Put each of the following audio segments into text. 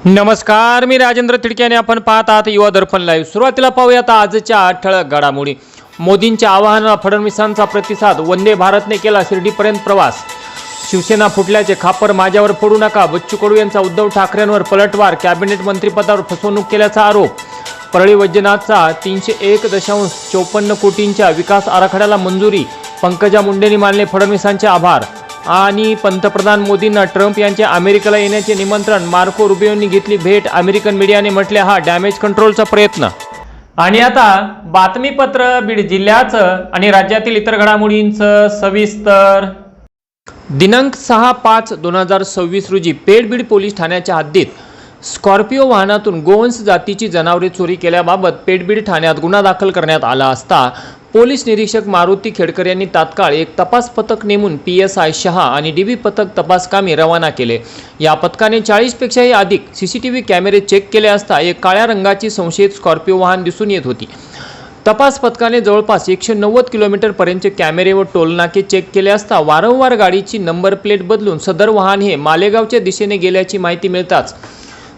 नमस्कार, मी राजेंद्र तिडके आणि आपण पाहत आहात युवा दर्पण लाईव्ह। सुरुवातीला पाहूयात आजच्या ठळक घडामोडी। मोदींच्या आवाहनाला फडणवीसांचा प्रतिसाद। वंदे भारतने केला शिर्डीपर्यंत प्रवास। शिवसेना फुटल्याचे खापर माझ्यावर फोडू नका। बच्चू कडू यांचा उद्धव ठाकरेंवर पलटवार। कॅबिनेट मंत्रिपदावर फसवणूक केल्याचा आरोप। परळी वैजनाथचा 301.54 कोटींच्या विकास आराखड्याला मंजुरी। पंकजा मुंडेंनी मानले फडणवीसांचे आभार। आणि पंतप्रधान मोदींना ट्रम्प यांच्या अमेरिकेला येण्याचे निमंत्रण। मार्को रुबियोंनी घेतली भेट। अमेरिकन मीडियाने म्हटले हा डॅमेज कंट्रोलचा प्रयत्न। आणि आता बातमीपत्र बीड जिल्ह्याचं आणि राज्यातील इतर घडामोडींचं सविस्तर। दिनांक 6/5/2026 रोजी पेठ पोलीस ठाण्याच्या हद्दीत स्कॉर्पिओ वाहनातून गोवंश जातीची जनावरे चोरी केल्याबाबत पेठ ठाण्यात गुन्हा दाखल करण्यात आला असता पोलीस निरीक्षक मारुती खेडकर यांनी तात्काळ एक तपास पथक नेमून PSI शहा आणि DB पथक तपास कामी रवाना केले। या पथकाने 40 पेक्षाही अधिक CCTV कॅमेरे चेक केले असता एक काळ्या रंगाची संशयित स्कॉर्पिओ वाहन दिसून येत होती। तपास पथकाने जवळपास 190 किलोमीटर पर्यंतचे कॅमेरे व टोलनाके चेक केले असता वारंवार गाडीची नंबर प्लेट बदलून सदर वाहन हे मालेगावच्या दिशेने गेल्याची माहिती मिळताच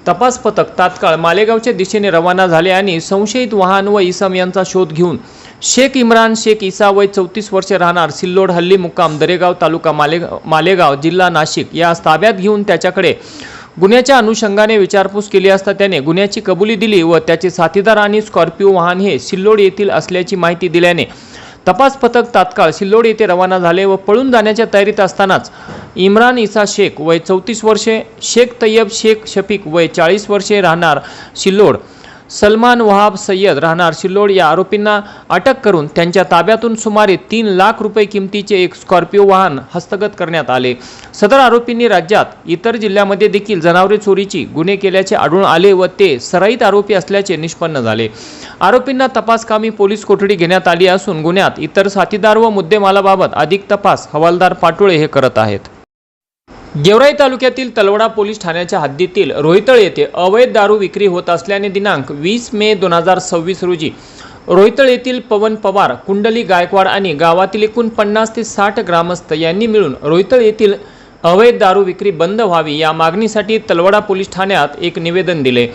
तपास पथक तात्काळ मालेगावच्या दिशेने रवाना झाले आणि संशयित वाहन व इसम यांचा शोध घेऊन शेख इम्रान शेख इसा वय 34 वर्षे राहणार सिल्लोड हल्ली मुक्काम दरेगाव तालुका मालेगाव जिल्हा नाशिक या ताब्यात घेऊन त्याच्याकडे गुन्ह्याच्या अनुषंगाने विचारपूस केली असता त्याने गुन्ह्याची कबुली दिली व त्याचे साथीदार आणि स्कॉर्पिओ वाहन हे सिल्लोड येथील असल्याची माहिती दिल्याने तपास पथक तात्काळ सिल्लोड येथे रवाना झाले व पळून जाण्याच्या तयारीत असतानाच इम्रान इसा शेख वय 34 वर्षे, शेख तय्यब शेख शफीक वय 40 वर्षे राहणार सिल्लोड, सलमान वहाब सय्यद राहणार सिल्लोड या आरोपींना अटक करून त्यांच्या ताब्यातून सुमारे 3 लाख रुपये किमतीचे एक स्कॉर्पिओ वाहन हस्तगत करण्यात आले। सदर आरोपींनी राज्यात इतर जिल्ह्यामध्ये देखील जनावरे चोरीची गुन्हे केल्याचे आढळून आले व ते सराईत आरोपी असल्याचे निष्पन्न झाले। आरोपींना तपासकामी पोलीस कोठडी घेण्यात आली असून गुन्ह्यात इतर साथीदार व मुद्देमालाबाबत अधिक तपास हवालदार पाटोळे हे करत आहेत। गेवराई तालुक्यातील तलवडा पोलीस ठाण्याच्या हद्दीतील रोहितळ येथे अवैध दारू विक्री होत असल्याने दिनांक 20 मे 2026 रोजी रोहितळ येथील पवन पवार, कुंडली गायकवाड आणि गावातील एकूण 50 ते 60 ग्रामस्थ यांनी मिळून रोहितळ येथील अवैध दारू विक्री बंद व्हावी या मागणीसाठी तलवडा पोलीस ठाण्यात एक निवेदन दिले।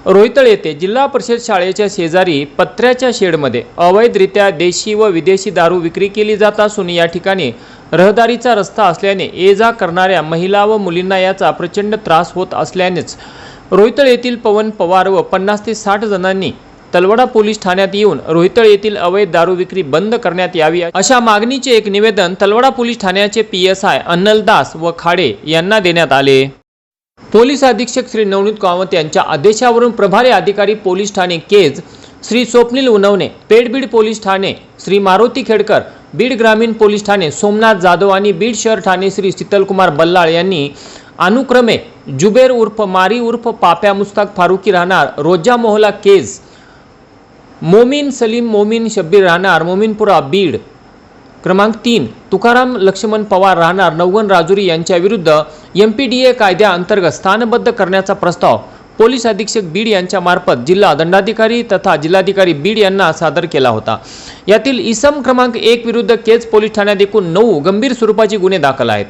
रोहितळ येथे जिल्हा परिषद शाळेच्या शेजारी पत्र्याच्या शेडमध्ये अवैधरित्या देशी व विदेशी दारू विक्री केली जात असून या ठिकाणी रहदारीचा रस्ता असल्याने ये जा करणाऱ्या महिला व मुलींना याचा प्रचंड त्रास होत असल्यानेच रोहितळ येथील पवन पवार व 50 ते 60 जणांनी तलवडा पोलीस ठाण्यात येऊन रोहितळ येथील अवैध दारू विक्री बंद करण्यात यावी अशा मागणीचे एक निवेदन तलवडा पोलीस ठाण्याचे PSI अन्नलदास व खाडे यांना देण्यात आले। पोलीस अधीक्षक श्री नवनीत कामत यांच्या आदेशावरून प्रभारी अधिकारी पोलीस ठाणे केज श्री स्वप्नील उनवणे, पेठ पोलीस ठाणे श्री मारुती खेडकर, बीड ग्रामीण पोलीस ठाणे सोमनाथ जाधव आणि बीड शहर ठाणे श्री शीतलकुमार बल्लाळ यांनी अनुक्रमे जुबेर उर्फ मारी उर्फ पाप्या मुस्ताक फारुकी राहणार रोजा मोहला केज, मोमीन सलीम मोमीन शब्बीर राहणार मोमीनपुरा बीड क्रमांक 3, तुकाराम लक्ष्मण पवार राहणार नवगण राजुरी यांच्या विरुद्ध MPDA कायद्याअंतर्गत स्थानबद्ध करण्याचा प्रस्ताव पोलीस अधीक्षक बीड यांच्या मार्फत जिल्हा दंडाधिकारी तथा जिल्हाधिकारी बीड यांना सादर केला होता। यातील इसम क्रमांक 1 विरुद्ध केज पोलीस ठाण्यात एकूण 9 गंभीर स्वरूपाचे गुन्हे दाखल आहेत।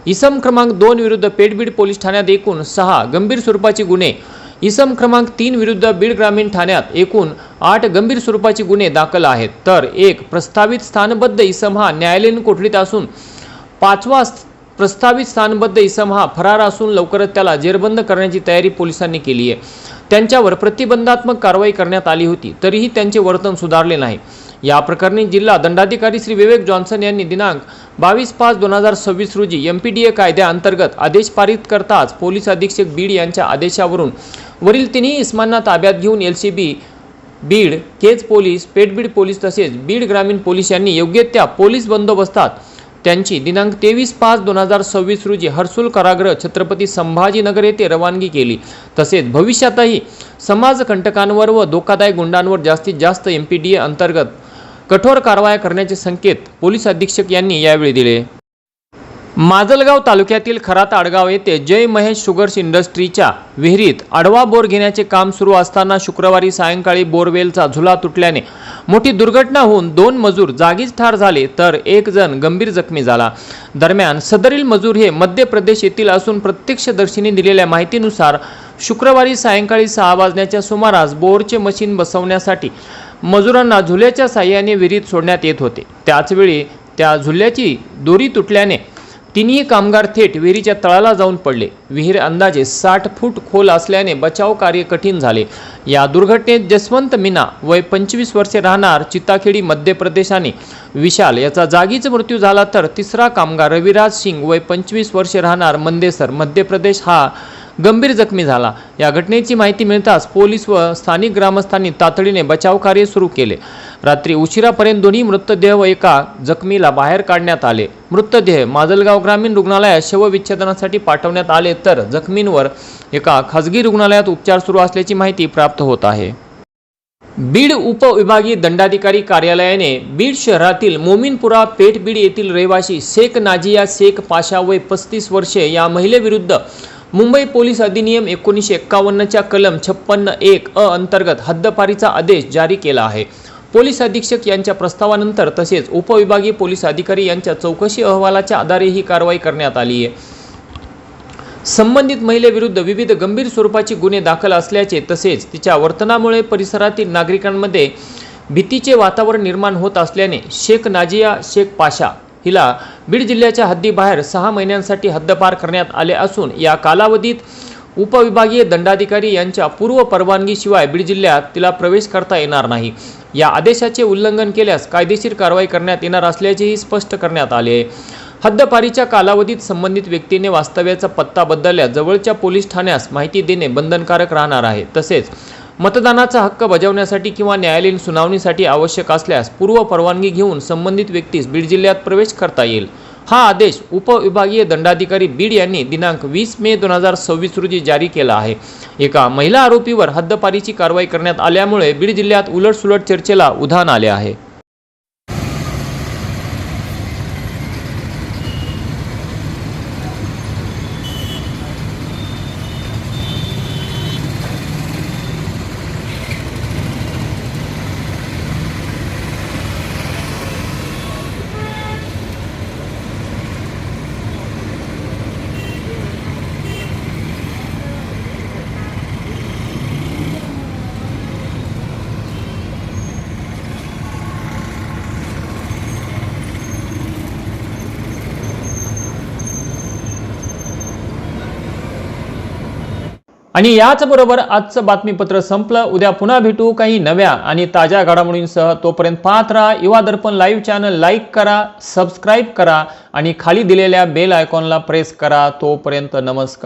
इसम क्रमांक 2 विरुद्ध पेठ पोलीस ठाण्यात एकूण 6 गंभीर स्वरूपाचे गुन्हे, इसम क्रमांक 3 विरुद्ध बीड ग्रामीण ठाण्यात एकूण 8 गंभीर स्वरूपाचे गुन्हे दाखल आहेत, तर एक प्रस्तावित स्थानबद्ध इसम हा न्यायालयीन कोठडीत असून 5वा प्रस्तावित स्थानबद्ध इसम हा फरार असून लवकरच त्याला जेरबंद करण्याची तयारी पोलिसांनी केली आहे। त्यांच्यावर प्रतिबंधात्मक कारवाई करण्यात आली होती तरीही त्यांचे वर्तन सुधारले नाही। या प्रकरणी जिल्हा दंडाधिकारी श्री विवेक जॉन्सन यांनी दिनांक 22/5/2026 रोजी MPDA कायद्याअंतर्गत आदेश पारित करताच पोलीस अधीक्षक बीड यांच्या आदेशावरून वरील तिन्ही इसमांना ताब्यात घेऊन LCB बीड, केज पोलीस, पेठ पोलीस तसेच बीड ग्रामीण पोलीस यांनी योग्य त्या पोलीस बंदोबस्तात त्यांची दिनांक 23/5/2026 रोजी हर्सुल कारागृह छत्रपती संभाजीनगर येथे रवानगी केली। तसेच भविष्यातही समाजकंटकांवर व धोकादायक गुंडांवर जास्तीत जास्त MPDA अंतर्गत कठोर कारवाया करण्याचे संकेत पोलीस अधीक्षक यांनी यावेळी दिले। माजलगाव तालुक्यातील खरात आडगाव येथे जय महेश शुगर्स इंडस्ट्रीच्या विहिरीत आडवा बोर घेण्याचे काम सुरू असताना शुक्रवारी सायंकाळी बोरवेलचा झुला तुटल्याने मोठी दुर्घटना होऊन 2 मजूर जागीच ठार झाले तर 1 जण गंभीर जखमी झाला। दरम्यान सदरील मजूर हे मध्य प्रदेश येथील असून प्रत्यक्षदर्शींनी दिलेल्या माहितीनुसार शुक्रवारी सायंकाळी 6 वाजण्याच्या सुमारास बोरचे मशीन बसवण्यासाठी मजुरांना झुल्याच्या साहाय्याने विहिरीत सोडण्यात येत होते। त्याचवेळी त्या झुल्याची दोरी तुटल्याने तिन्ही कामगार थेट विहिरीच्या तळाला जाऊन पडले। विहीर अंदाजे 60 फूट खोल असल्याने बचाव कार्य कठीण झाले। या दुर्घटनेत जसवंत मीना वय 25 वर्षे राहणार चिताखेडी मध्य प्रदेश आणि विशाल याचा जागीच मृत्यू झाला तर तिसरा कामगार रविराज सिंग वय 25 वर्षे राहणार मंदेसर मध्य प्रदेश हा गंभीर जखमी झाला। या घटनेची माहिती मिळताच पोलीस व स्थानिक ग्रामस्थांनी तातडीने बचाव कार्य सुरू केले। रात्री उशिरापर्यंत दोन्ही मृतदेह व एका जखमीला बाहेर काढण्यात आले। मृतदेह माजलगाव ग्रामीण रुग्णालयात शवविच्छेदनासाठी पाठवण्यात आले तर जखमींवर एका खासगी रुग्णालयात उपचार सुरू असल्याची माहिती प्राप्त होत आहे। बीड उपविभागीय दंडाधिकारी कार्यालयाने बीड शहरातील मोमीनपुरा पेठ बीड येथील रहिवासी शेख नाजिया शेख पाशा वय 35 वर्षे या महिलेविरुद्ध मुंबई पोलीस अधिनियम 1951च्या कलम 56(1) अ अंतर्गत हद्दपारीचा आदेश जारी केला आहे। पोलीस अधीक्षक यांच्या प्रस्तावानंतर तसेच उपविभागीय पोलीस अधिकारी यांच्या चौकशी अहवालाच्या आधारे ही कारवाई करण्यात आली आहे। संबंधित महिलेविरुद्ध विविध गंभीर स्वरूपाचे गुन्हे दाखल असल्याचे तसेच तिच्या वर्तनामुळे परिसरातील नागरिकांमध्ये भीतीचे वातावरण निर्माण होत असल्याने शेख नाजिया शेख पाशा हिला बीड जिल्ह्याच्या हद्दीबाहेर 6 महिन्यांसाठी हद्दपार करण्यात आले असून या कालावधीत उपविभागीय दंडाधिकारी यांच्या पूर्व परवानगीशिवाय बीड जिल्ह्यात तिला प्रवेश करता येणार नाही। या आदेशाचे उल्लंघन केल्यास कायदेशीर कारवाई करण्यात येणार असल्याचेही स्पष्ट करण्यात आले आहे। हद्दपारीच्या कालावधीत संबंधित व्यक्तीने वास्तव्याचा पत्ता बदलल्यास जवळच्या पोलीस ठाण्यास माहिती देणे बंधनकारक राहणार आहे। तसेच मतदानाचा हक्क बजावण्यासाठी किंवा न्यायालयीन सुनावणीसाठी आवश्यक असल्यास पूर्व परवानगी घेऊन संबंधित व्यक्तीस बीड जिल्ह्यात प्रवेश करता येईल। हा आदेश उपविभागीय दंडाधिकारी बीड यांनी दिनांक 20 मे 2026 रोजी जारी केला आहे। एका महिला आरोपीवर हद्दपारीची कारवाई करण्यात आल्यामुळे बीड जिल्ह्यात उलटसुलट चर्चेला उधाण आले आहे। आणि याचबरोबर आजचं बातमीपत्र संपलं। उद्या पुन्हा भेटू काही नव्या आणि ताज्या घडामोडींसह। तोपर्यंत पाहत राहा युवा दर्पण लाईव्ह चॅनल। लाईक करा, सबस्क्राईब करा आणि खाली दिलेल्या बेल आयकॉनला प्रेस करा। तोपर्यंत नमस्कार।